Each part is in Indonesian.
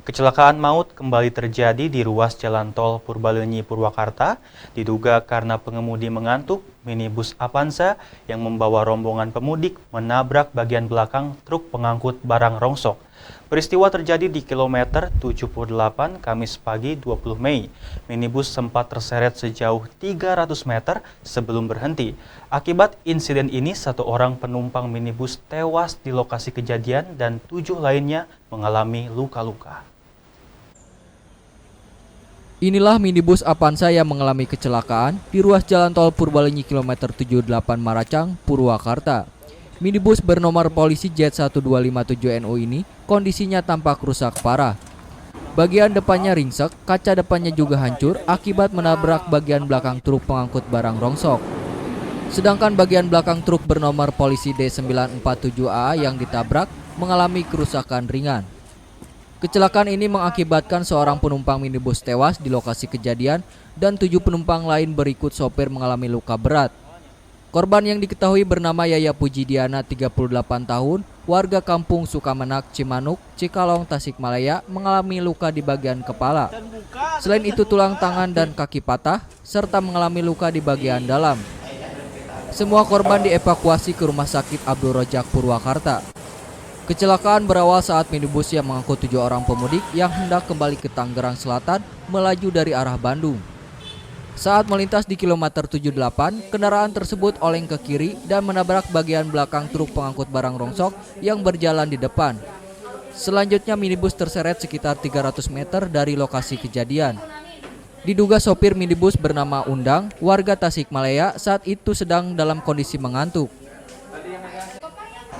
Kecelakaan maut kembali terjadi di ruas jalan tol Purbalenyi Purwakarta, diduga karena pengemudi mengantuk, minibus Avanza yang membawa rombongan pemudik menabrak bagian belakang truk pengangkut barang rongsok. Peristiwa terjadi di kilometer 78 Kamis pagi 20 Mei. Minibus sempat terseret sejauh 300 meter sebelum berhenti. Akibat insiden ini, 1 orang penumpang minibus tewas di lokasi kejadian dan 7 lainnya mengalami luka-luka. Inilah minibus Avanza yang mengalami kecelakaan di ruas jalan tol Purbalenyi kilometer 78 Maracang, Purwakarta. Minibus bernomor polisi Z1257NU ini kondisinya tampak rusak parah. Bagian depannya ringsek, kaca depannya juga hancur akibat menabrak bagian belakang truk pengangkut barang rongsok. Sedangkan bagian belakang truk bernomor polisi D947AA yang ditabrak mengalami kerusakan ringan. Kecelakaan ini mengakibatkan seorang penumpang minibus tewas di lokasi kejadian dan 7 penumpang lain berikut sopir mengalami luka berat. Korban yang diketahui bernama Yaya Pujidiana, 38 tahun, warga kampung Sukamenak, Cimanuk, Cikalong, Tasikmalaya, mengalami luka di bagian kepala. Selain itu tulang tangan dan kaki patah, serta mengalami luka di bagian dalam. Semua korban dievakuasi ke Rumah Sakit Abdul Rojak Purwakarta. Kecelakaan berawal saat minibus yang mengangkut 7 orang pemudik yang hendak kembali ke Tangerang Selatan melaju dari arah Bandung. Saat melintas di kilometer 78, kendaraan tersebut oleng ke kiri dan menabrak bagian belakang truk pengangkut barang rongsok yang berjalan di depan. Selanjutnya minibus terseret sekitar 300 meter dari lokasi kejadian. Diduga sopir minibus bernama Undang, warga Tasikmalaya, saat itu sedang dalam kondisi mengantuk.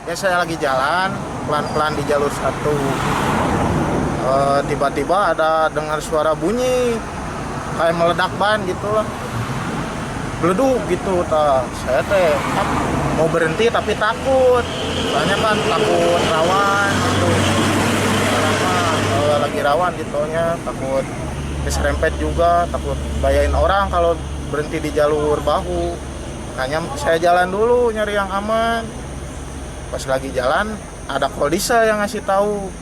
Ya, saya lagi jalan pelan-pelan di jalur 1. Tiba-tiba ada dengar suara bunyi kayak meledak ban gitu lah, beleduk gitu. Saya mau berhenti tapi takut, soalnya kan takut rawan gitu. Kalau lagi rawan gitunya takut diserempet juga, takut bayain orang kalau berhenti di jalur bahu. Makanya saya jalan dulu nyari yang aman. Pas lagi jalan ada Koldisa yang ngasih tahu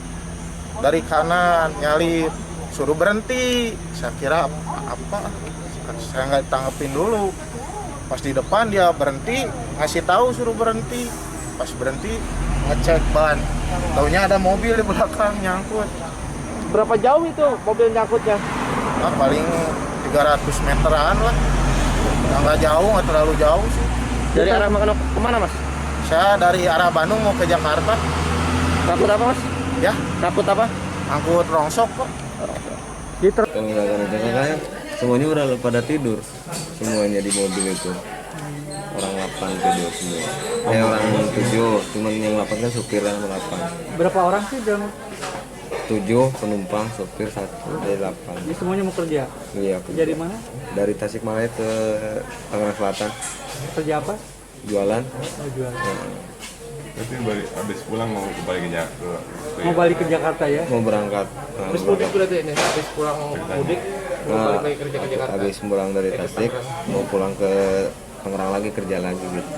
dari kanan, nyali suruh berhenti. Saya kira apa, saya nggak tanggepin dulu. Pas di depan dia berhenti, ngasih tahu suruh berhenti. Pas berhenti ngecek ban, taunya ada mobil di belakang nyangkut. Berapa jauh itu mobil nyangkutnya? Nah, paling 300 meteran lah, nggak jauh, nggak terlalu jauh sih. Dari arah kemana mas? Saya dari arah Bandung mau ke Jakarta. Ngangkut apa mas? Ya, Ngangkut apa? angkut rongsok kok. Kecelakaan semuanya udah pada tidur, semuanya di mobil itu. Orang 8 tidur semua. Orang 7, cuman yang 8 kan supir yang 8. Berapa orang sih dalam? 7 penumpang, supir 1 dari 8. Ini semuanya mau kerja? Iya. Kerja di mana? Dari Tasikmalaya ke Tangerang Selatan. Kerja apa? Jualan. Oh, jualan. Berarti habis pulang mau balik ke Mau balik ke Jakarta ya? Mau berangkat. Habis mudik berarti ini? Habis pulang mudik, mau balik lagi kerja ke Jakarta? Habis pulang dari Tasik, mau pulang ke Tangerang lagi, kerja lagi gitu.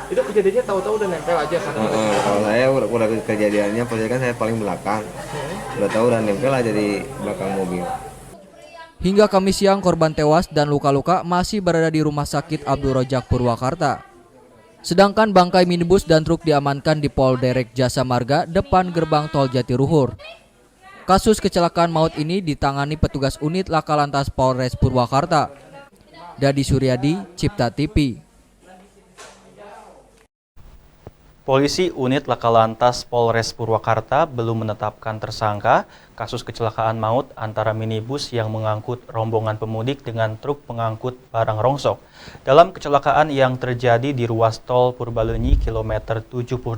Itu kejadiannya tahu-tahu udah nempel aja kan? Kalau saya udah kejadiannya, pasti kan saya paling belakang. Udah tahu udah nempel aja di belakang mobil. Hingga Kamis siang korban tewas dan luka-luka masih berada di Rumah Sakit Abdul Rojak Purwakarta. Sedangkan bangkai minibus dan truk diamankan di Polderek Jasa Marga depan gerbang tol Jatiluhur. Kasus kecelakaan maut ini ditangani petugas unit Laka Lantas Polres Purwakarta. Dadi Suryadi, Cipta TV. Polisi unit Laka Lantas Polres Purwakarta belum menetapkan tersangka kasus kecelakaan maut antara minibus yang mengangkut rombongan pemudik dengan truk pengangkut barang rongsok. Dalam kecelakaan yang terjadi di ruas tol Purbalenyi kilometer 78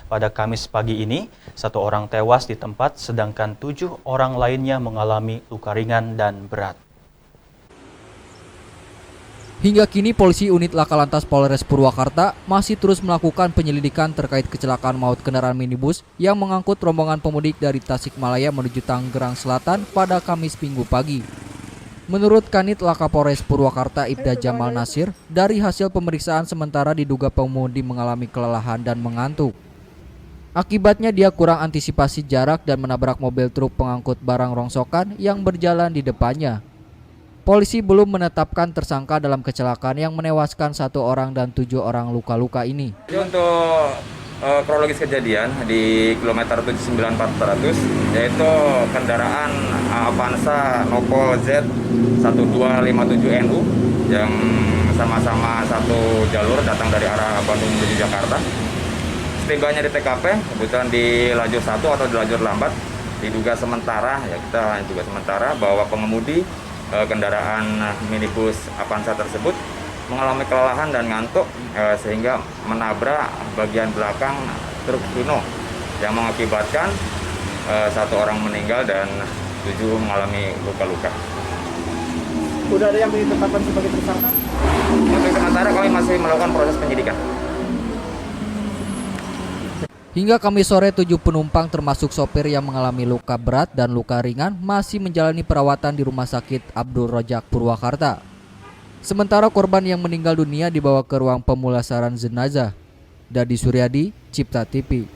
pada Kamis pagi ini, 1 orang tewas di tempat sedangkan 7 orang lainnya mengalami luka ringan dan berat. Hingga kini polisi unit Laka Lantas Polres Purwakarta masih terus melakukan penyelidikan terkait kecelakaan maut kendaraan minibus yang mengangkut rombongan pemudik dari Tasikmalaya menuju Tangerang Selatan pada Kamis Minggu pagi. Menurut Kanit Laka Polres Purwakarta Ibda Jamal Nasir, dari hasil pemeriksaan sementara diduga pengemudi mengalami kelelahan dan mengantuk. Akibatnya dia kurang antisipasi jarak dan menabrak mobil truk pengangkut barang rongsokan yang berjalan di depannya. Polisi belum menetapkan tersangka dalam kecelakaan yang menewaskan 1 orang dan 7 orang luka-luka ini. Untuk kronologis kejadian di kilometer 79400 yaitu kendaraan Avanza Nopol Z 1257NU yang sama-sama satu jalur datang dari arah Bandung menuju Jakarta. Setibanya di TKP, kebetulan di lajur 1 atau di lajur lambat, diduga sementara bahwa pengemudi kendaraan minibus Avanza tersebut mengalami kelelahan dan ngantuk sehingga menabrak bagian belakang truk Hino yang mengakibatkan 1 orang meninggal dan 7 mengalami luka-luka. Udah ada yang ditetapkan sebagai tersangka? Untuk sementara kami masih melakukan proses penyidikan. Hingga Kamis sore 7 penumpang termasuk sopir yang mengalami luka berat dan luka ringan masih menjalani perawatan di Rumah Sakit Abdul Rojak Purwakarta. Sementara korban yang meninggal dunia dibawa ke ruang pemulasaran jenazah. Dadi Suryadi, Cipta TV.